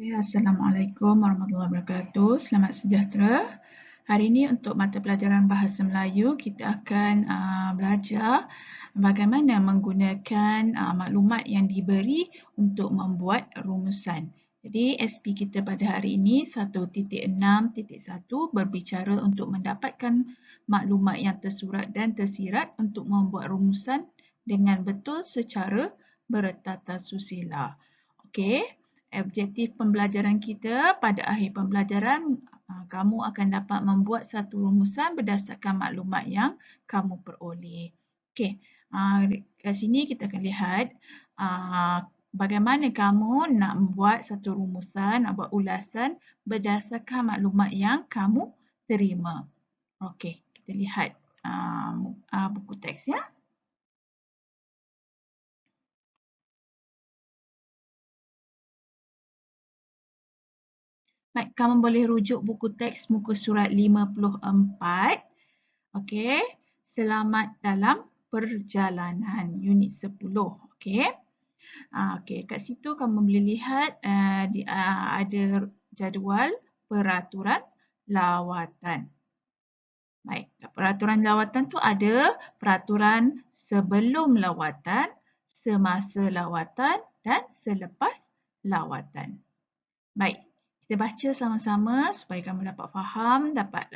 Okay, Assalamualaikum warahmatullahi wabarakatuh. Selamat sejahtera. Hari ini untuk mata pelajaran Bahasa Melayu, kita akan belajar bagaimana menggunakan maklumat yang diberi untuk membuat rumusan. Jadi SP kita pada hari ini 1.6.1 berbicara untuk mendapatkan maklumat yang tersurat dan tersirat untuk membuat rumusan dengan betul secara bertata susila. Okey. Objektif pembelajaran kita pada akhir pembelajaran, kamu akan dapat membuat satu rumusan berdasarkan maklumat yang kamu peroleh. Okey, kat sini kita akan lihat bagaimana kamu nak membuat satu rumusan, nak buat ulasan berdasarkan maklumat yang kamu terima. Okey, kita lihat buku teks ya. Baik, kamu boleh rujuk buku teks muka surat 54. Okey, selamat dalam perjalanan unit 10. Okey. Okey, kat situ kamu boleh lihat ada jadual peraturan lawatan. Baik, peraturan lawatan tu ada peraturan sebelum lawatan, semasa lawatan dan selepas lawatan. Baik, kita baca sama-sama supaya kamu dapat faham, dapat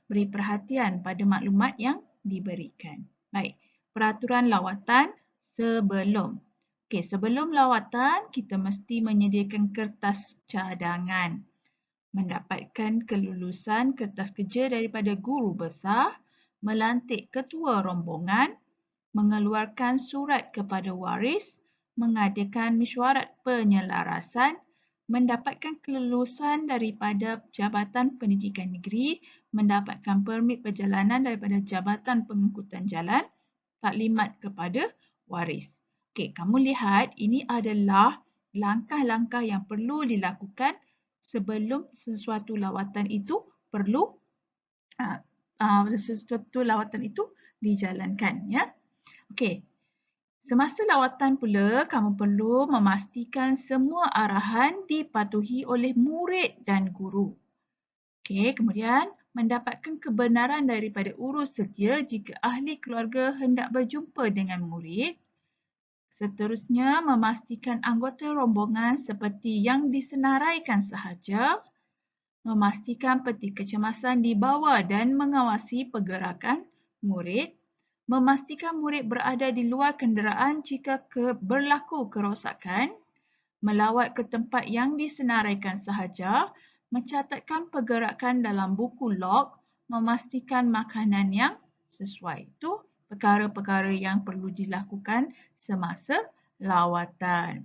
beri perhatian pada maklumat yang diberikan. Baik, peraturan lawatan sebelum. Okey, sebelum lawatan kita mesti menyediakan kertas cadangan. Mendapatkan kelulusan kertas kerja daripada guru besar, melantik ketua rombongan, mengeluarkan surat kepada waris, mengadakan mesyuarat penyelarasan, mendapatkan kelulusan daripada Jabatan Pendidikan Negeri, mendapatkan permit perjalanan daripada Jabatan Pengangkutan Jalan, taklimat kepada waris. Okey, kamu lihat ini adalah langkah-langkah yang perlu dilakukan sebelum sesuatu lawatan itu dijalankan ya. Okey. Semasa lawatan pula, kamu perlu memastikan semua arahan dipatuhi oleh murid dan guru. Okey, kemudian mendapatkan kebenaran daripada urus setia jika ahli keluarga hendak berjumpa dengan murid. Seterusnya, memastikan anggota rombongan seperti yang disenaraikan sahaja, memastikan peti kecemasan dibawa dan mengawasi pergerakan murid, memastikan murid berada di luar kenderaan jika berlaku kerosakan, melawat ke tempat yang disenaraikan sahaja, mencatatkan pergerakan dalam buku log, memastikan makanan yang sesuai. Itu perkara-perkara yang perlu dilakukan semasa lawatan.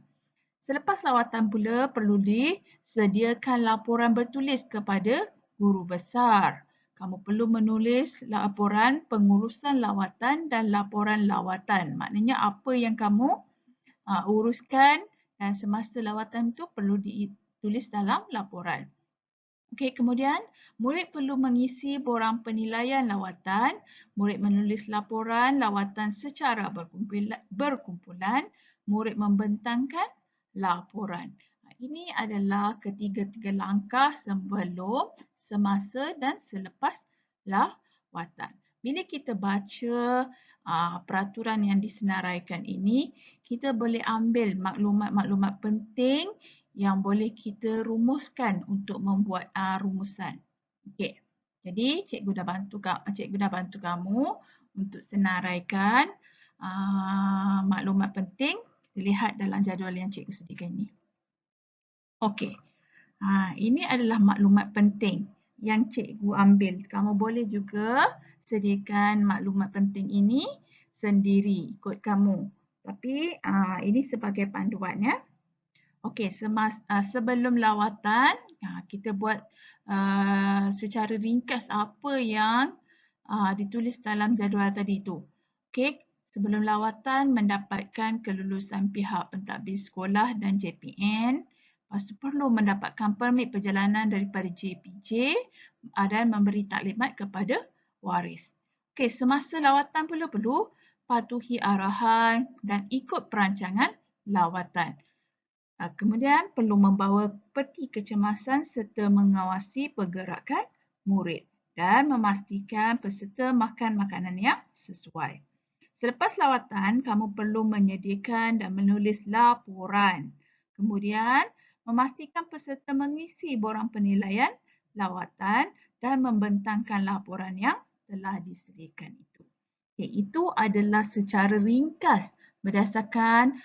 Selepas lawatan pula perlu disediakan laporan bertulis kepada guru besar. Kamu perlu menulis laporan pengurusan lawatan dan laporan lawatan. Maknanya apa yang kamu uruskan dan semasa lawatan itu perlu ditulis dalam laporan. Okey, kemudian murid perlu mengisi borang penilaian lawatan. Murid menulis laporan lawatan secara berkumpulan. Murid membentangkan laporan. Ini adalah ketiga-tiga langkah sebelum, semasa dan selepas lawatan. Bila kita baca peraturan yang disenaraikan ini, kita boleh ambil maklumat-maklumat penting yang boleh kita rumuskan untuk membuat rumusan. Okey. Jadi cikgu dah bantu kamu untuk senaraikan maklumat penting. Kita lihat dalam jadual yang cikgu sediakan ini. Okey. Ini adalah maklumat penting yang cikgu ambil. Kamu boleh juga sediakan maklumat penting ini sendiri ikut kamu. Tapi ini sebagai panduan ya. Okey, sebelum lawatan, kita buat secara ringkas apa yang ditulis dalam jadual tadi itu. Okey, sebelum lawatan mendapatkan kelulusan pihak pentadbir sekolah dan JPN. Lepas tu perlu mendapatkan permit perjalanan daripada JPJ dan memberi taklimat kepada waris. Okey, semasa lawatan pula perlu patuhi arahan dan ikut perancangan lawatan. Kemudian perlu membawa peti kecemasan serta mengawasi pergerakan murid dan memastikan peserta makan makanan yang sesuai. Selepas lawatan, kamu perlu menyediakan dan menulis laporan. Kemudian, memastikan peserta mengisi borang penilaian lawatan dan membentangkan laporan yang telah disediakan itu. Itu adalah secara ringkas berdasarkan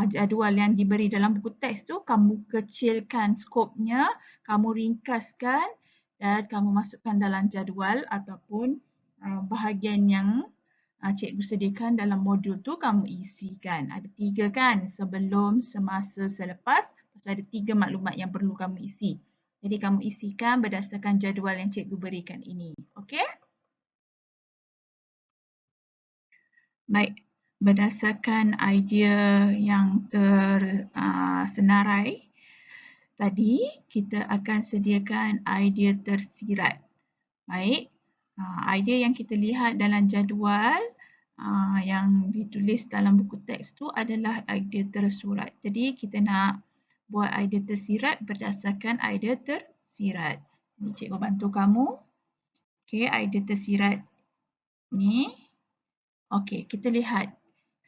jadual yang diberi dalam buku teks tu. Kamu kecilkan skopnya, kamu ringkaskan dan kamu masukkan dalam jadual ataupun bahagian yang cikgu sediakan dalam modul tu kamu isikan. Ada 3 kan, sebelum, semasa, selepas. Lepas tu ada 3 maklumat yang perlu kamu isi. Jadi kamu isikan berdasarkan jadual yang cikgu berikan ini. Okey? Baik, berdasarkan idea yang tersenarai tadi, kita akan sediakan idea tersirat. Baik, idea yang kita lihat dalam jadual yang ditulis dalam buku teks tu adalah idea tersurat. Jadi kita nak buat idea tersirat berdasarkan idea tersirat. Ini cikgu bantu kamu. Okey, idea tersirat ni. Okey, kita lihat.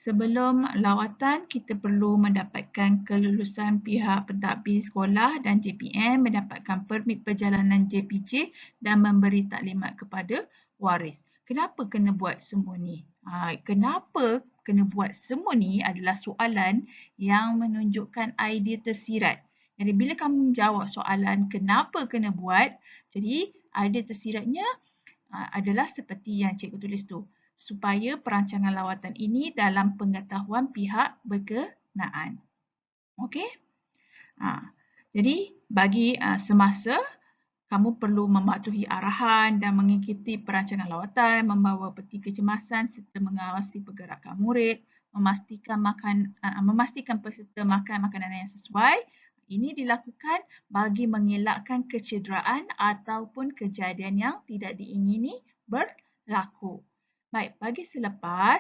Sebelum lawatan, kita perlu mendapatkan kelulusan pihak pentadbir sekolah dan JPM, mendapatkan permit perjalanan JPJ dan memberi taklimat kepada waris. Kenapa kena buat semua ni? Kenapa kena buat semua ni adalah soalan yang menunjukkan idea tersirat. Jadi bila kamu menjawab soalan kenapa kena buat, jadi idea tersiratnya adalah seperti yang cikgu tulis tu. Supaya perancangan lawatan ini dalam pengetahuan pihak berkenaan. Okey? Jadi bagi semasa kamu perlu mematuhi arahan dan mengikuti perancangan lawatan, membawa peti kecemasan serta mengawasi pergerakan murid, memastikan peserta makan makanan yang sesuai. Ini dilakukan bagi mengelakkan kecederaan ataupun kejadian yang tidak diingini berlaku. Baik, bagi selepas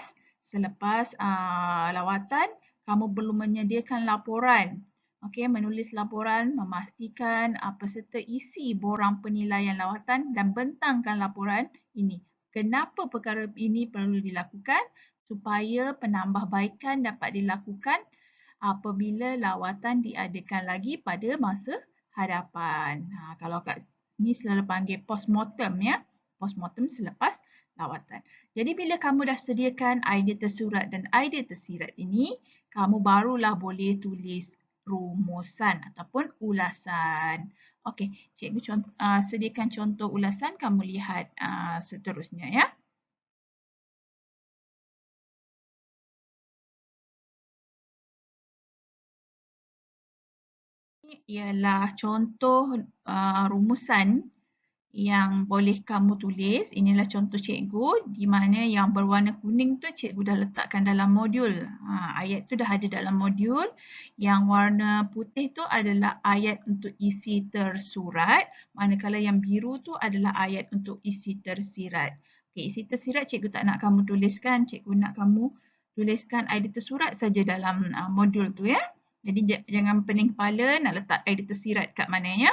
lawatan, kamu perlu menyediakan laporan. Okey, menulis laporan, memastikan peserta isi borang penilaian lawatan dan bentangkan laporan ini. Kenapa perkara ini perlu dilakukan? Supaya penambahbaikan dapat dilakukan apabila lawatan diadakan lagi pada masa hadapan. Kalau kat sini selalu panggil postmortem ya. Postmortem selepas lawatan. Jadi bila kamu dah sediakan idea tersurat dan idea tersirat ini, kamu barulah boleh tulis rumusan ataupun ulasan. Okey, cikgu sediakan contoh ulasan, kamu lihat seterusnya ya. Ini ialah contoh rumusan yang boleh kamu tulis. Inilah contoh cikgu di mana yang berwarna kuning tu cikgu dah letakkan dalam modul. Ayat tu dah ada dalam modul. Yang warna putih tu adalah ayat untuk isi tersurat. Manakala yang biru tu adalah ayat untuk isi tersirat. Okay, isi tersirat cikgu tak nak kamu tuliskan. Cikgu nak kamu tuliskan idea tersurat saja dalam modul tu ya. Jadi jangan pening kepala nak letak idea tersirat kat mana ya.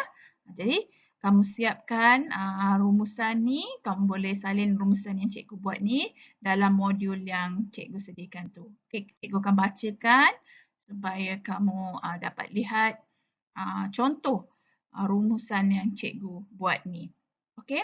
Jadi kamu siapkan rumusan ni, kamu boleh salin rumusan yang cikgu buat ni dalam modul yang cikgu sediakan tu. Okay, cikgu akan bacakan supaya kamu dapat lihat contoh rumusan yang cikgu buat ni. Okey?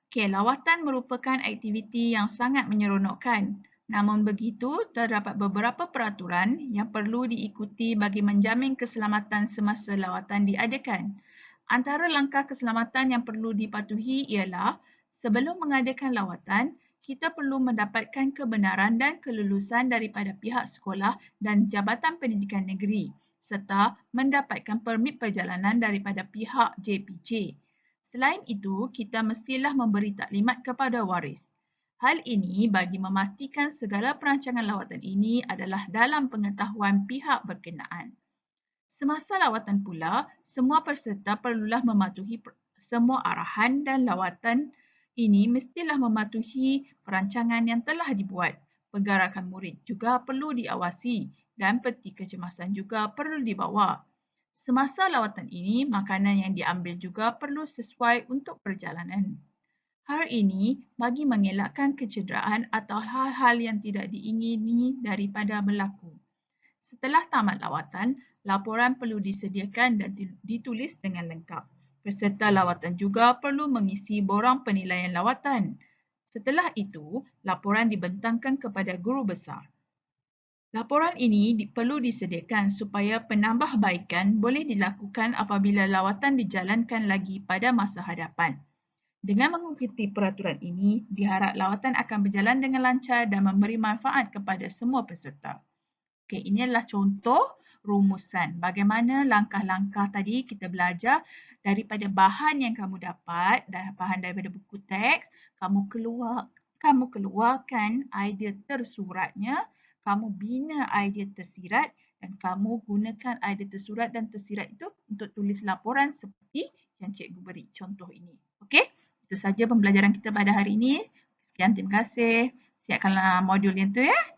Okey, lawatan merupakan aktiviti yang sangat menyeronokkan. Namun begitu, terdapat beberapa peraturan yang perlu diikuti bagi menjamin keselamatan semasa lawatan diadakan. Antara langkah keselamatan yang perlu dipatuhi ialah sebelum mengadakan lawatan, kita perlu mendapatkan kebenaran dan kelulusan daripada pihak sekolah dan Jabatan Pendidikan Negeri serta mendapatkan permit perjalanan daripada pihak JPJ. Selain itu, kita mestilah memberi taklimat kepada waris. Hal ini bagi memastikan segala perancangan lawatan ini adalah dalam pengetahuan pihak berkenaan. Semasa lawatan pula, semua peserta perlulah mematuhi semua arahan dan lawatan ini mestilah mematuhi perancangan yang telah dibuat. Pergerakan murid juga perlu diawasi. dan peti kecemasan juga perlu dibawa. Semasa lawatan ini, makanan yang diambil juga perlu sesuai untuk perjalanan. Hal ini bagi mengelakkan kecederaan atau hal-hal yang tidak diingini daripada berlaku. Setelah tamat lawatan, laporan perlu disediakan dan ditulis dengan lengkap. Peserta lawatan juga perlu mengisi borang penilaian lawatan. Setelah itu, laporan dibentangkan kepada guru besar. Laporan ini perlu disediakan supaya penambahbaikan boleh dilakukan apabila lawatan dijalankan lagi pada masa hadapan. Dengan mengikuti peraturan ini, diharap lawatan akan berjalan dengan lancar dan memberi manfaat kepada semua peserta. Okey, ini adalah contoh rumusan. Bagaimana langkah-langkah tadi kita belajar daripada bahan yang kamu dapat, bahan daripada buku teks, kamu keluarkan idea tersuratnya, kamu bina idea tersirat dan kamu gunakan idea tersurat dan tersirat itu untuk tulis laporan seperti yang cikgu beri contoh ini. Okey? Itu saja pembelajaran kita pada hari ini. Sekian, terima kasih. Siapkanlah modul yang tu ya.